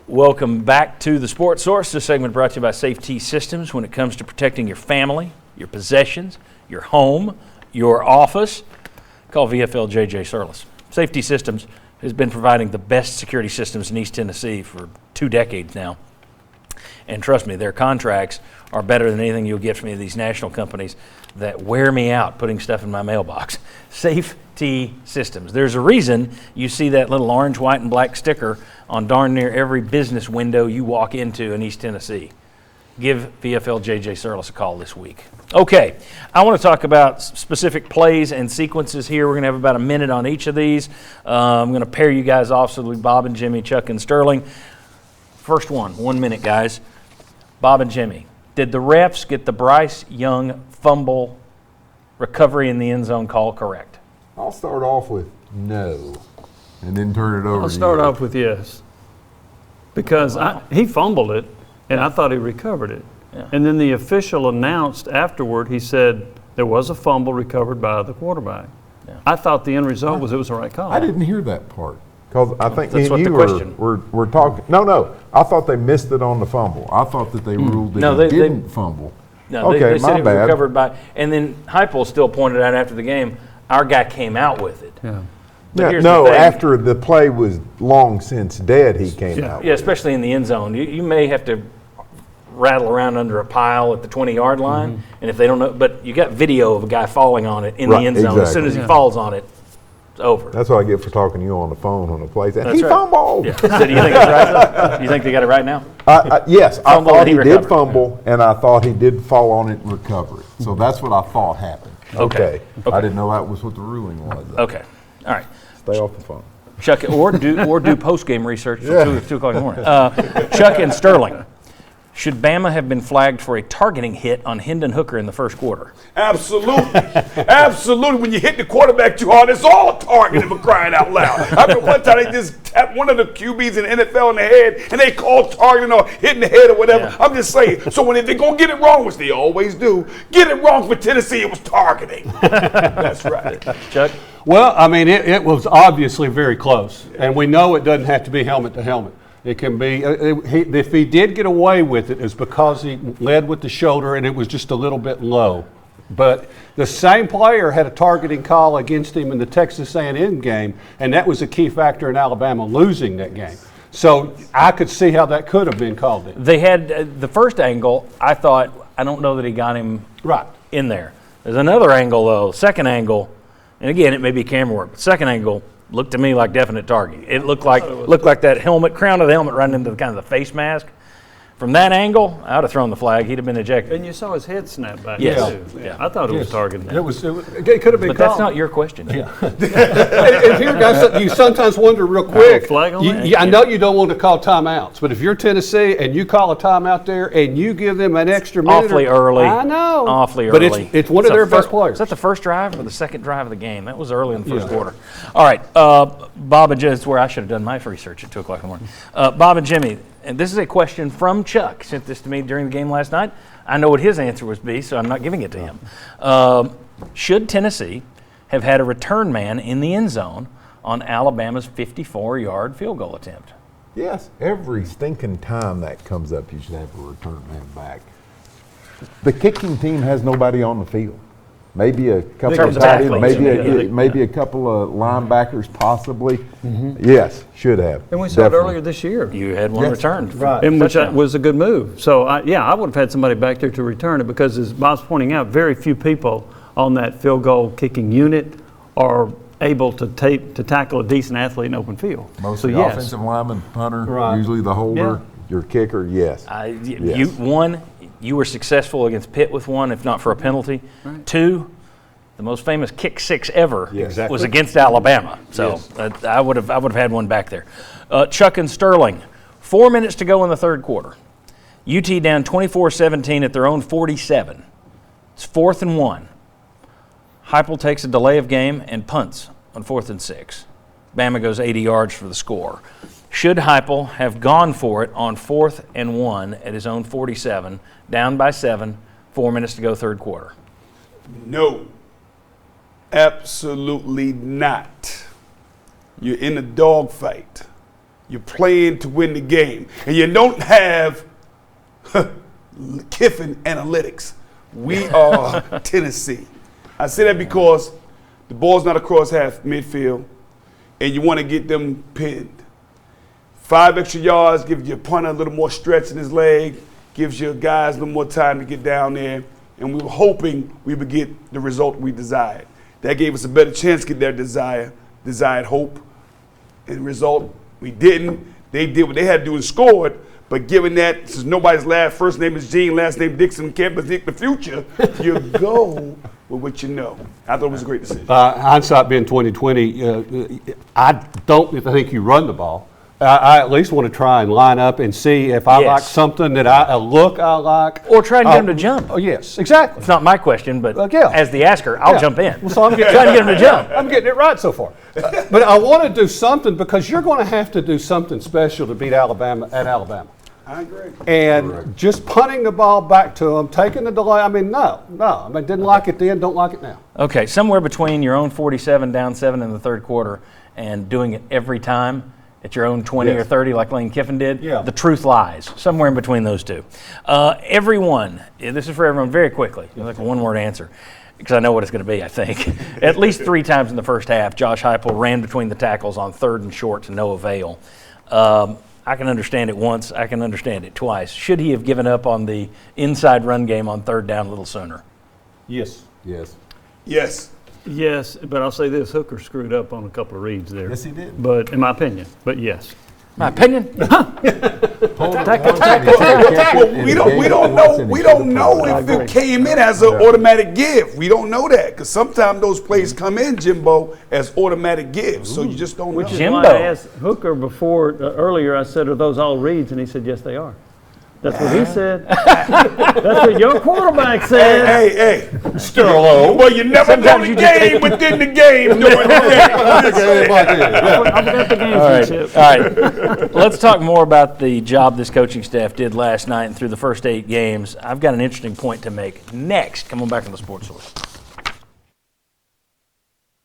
Welcome back to the Sports Source. This segment brought to you by Safety Systems. When it comes to protecting your family, your possessions, your home, your office, call VFL JJ Surlis. Safety Systems has been providing the best security systems in East Tennessee for 2 decades now. And trust me, their contracts are better than anything you'll get from any of these national companies that wear me out putting stuff in my mailbox. Safety Systems. There's a reason you see that little orange, white, and black sticker on darn near every business window you walk into in East Tennessee. Give VFL JJ Surlis a call this week. Okay, I want to talk about specific plays and sequences here. We're going to have about a minute on each of these. I'm going to pair you guys off so we Bob and Jimmy, Chuck and Sterling. First 1 minute, guys. Bob and Jimmy, did the refs get the Bryce Young fumble recovery in the end zone call correct? I'll start off with no, and then turn it over. I'll start off with yes, because he fumbled it, and I thought he recovered it. Yeah. And then the official announced afterward, he said there was a fumble recovered by the quarterback. Yeah. I thought the end result was it was the right call. I didn't hear that part. Because I think That's me and you were talking. No, I thought they missed it on the fumble. I thought that they ruled that he didn't fumble. No, okay, they said my it was bad. recovered by, and then Heupel still pointed out after the game, our guy came out with it. Yeah. But here's No, the thing. after the play was long since dead, he came out. Yeah, with especially in the end zone. You may have to rattle around under a pile at the 20-yard line, and if they don't know, but you got video of a guy falling on it in the Right, end zone. As soon as he exactly. falls on it, it's over. That's what I get for talking to you on the phone on the play. That's He right. fumbled. Yeah. So do you think it's right? You think they got it right now? Yes, I Fumble thought and he he did recovered. fumble, and I thought he did fall on it and recover it. So that's what I thought happened. Okay. I didn't know that was what the ruling was. Okay. All right. Stay off the phone. Chuck, or do post-game research Yeah. for 2 o'clock in the morning. Chuck and Sterling, should Bama have been flagged for a targeting hit on Hendon Hooker in the first quarter? Absolutely. Absolutely. When you hit the quarterback too hard, it's all a target for crying out loud. I remember one time they just tapped one of the QBs in the NFL in the head, and they called targeting or hitting the head or whatever. Yeah. I'm just saying. So when they're going to get it wrong, which they always do, get it wrong for Tennessee, it was targeting. That's right. Chuck? Well, I mean, it was obviously very close, and we know it doesn't have to be helmet to helmet. It can be, if he did get away with it, it's because he led with the shoulder and it was just a little bit low. But the same player had a targeting call against him in the Texas A&M game, and that was a key factor in Alabama losing that game. So I could see how that could have been called in. They had the first angle, I don't know that he got him Right. in there. There's another angle, though, second angle, and again, it may be camera work, but second angle looked to me like definite target. It looked like that helmet, crown of the helmet running into kind of the face mask. From that angle, I would have thrown the flag. He'd have been ejected. And you saw his head snap back Yes. too. Yeah. I thought it was targeted. It could have been But called. that's not your question. And here, guys, you sometimes wonder real quick. Flag on that? I know you don't want to call timeouts, but if you're Tennessee and you call a timeout there and you give them an extra minute, Awfully early. I know, Awfully but early. it's one of their best players. Is that the first drive or the second drive of the game? That was early in the first quarter. All right, Bob and Jimmy, this is where I should have done my research at 2 o'clock in the morning. Bob and Jimmy, and this is a question from Chuck, sent this to me during the game last night. I know what his answer would be, so I'm not giving it to him. Should Tennessee have had a return man in the end zone on Alabama's 54-yard field goal attempt? Yes, every stinking time that comes up, you should have a return man back. The kicking team has nobody on the field. Maybe a couple terms of of tight ends, athletes, maybe a couple of linebackers, possibly. Yes, should have. And we saw Definitely. it earlier this year. You had one Yes. returned. Right. And which Touchdown. was a good move. So, I would have had somebody back there to return it because, as Bob's pointing out, very few people on that field goal kicking unit are able to tackle a decent athlete in open field. Most so, of the yes. offensive lineman, punter, Right. usually the holder, your kicker, yes. You were successful against Pitt with one, if not for a penalty. Right. 2, the most famous kick six ever Yes. Exactly. was against Alabama. So I would have had one back there. Chuck and Sterling, 4 minutes to go in the third quarter. UT down 24-17 at their own 47. It's 4th and 1. Heupel takes a delay of game and punts on 4th and 6. Bama goes 80 yards for the score. Should Heupel have gone for it on 4th and 1 at his own 47, down by 7, 4 minutes to go third quarter? No. Absolutely not. You're in a dogfight. You're playing to win the game. And you don't have Kiffin analytics. We are Tennessee. I say that because the ball's not across half midfield, and you want to get them pinned. 5 extra yards gives your punter a little more stretch in his leg, gives your guys a little more time to get down there, and we were hoping we would get the result we desired. That gave us a better chance to get their desired hope and result. We didn't. They did what they had to do and scored, but given that, since nobody's first name is Gene, last name Dixon, can't predict the future, you go with what you know. I thought it was a great decision. Hindsight being 2020, I don't think you run the ball. I at least want to try and line up and see if I like something that I like. Or try and get him to jump. Oh, yes, exactly. It's not my question, but yeah. as the asker, I'll jump in. Well, so I'm trying to get him to jump. I'm getting it right so far. But I want to do something because you're going to have to do something special to beat Alabama at Alabama. I agree. And just punting the ball back to them, taking the delay, I mean, no. I mean, didn't like it then, don't like it now. Okay, somewhere between your own 47 down 7 in the third quarter and doing it every time at your own 20 or 30 like Lane Kiffin did, the truth lies. Somewhere in between those two. Everyone, this is for everyone very quickly, like a one-word answer, because I know what it's going to be, I think. At least 3 times in the first half, Josh Heupel ran between the tackles on 3rd and short to no avail. I can understand it once. I can understand it twice. Should he have given up on the inside run game on 3rd down a little sooner? Yes. Yes, but I'll say this, Hooker screwed up on a couple of reads there. Yes, he did. But in my opinion, but yes. My opinion? Well, we don't know if it came in as an automatic give. We don't know that because sometimes those plays come in, Jimbo, as automatic gives. So you just don't know. Which is why I asked Hooker before, earlier I said, are those all reads? And he said, yes, they are. That's what he said. That's what your quarterback said. Hey. Sterlo. Well, you never know the game within the game. I forgot the gamesmanship. All right. Let's talk more about the job this coaching staff did last night and through the first 8 games. I've got an interesting point to make next. Come on back on the Sports Source.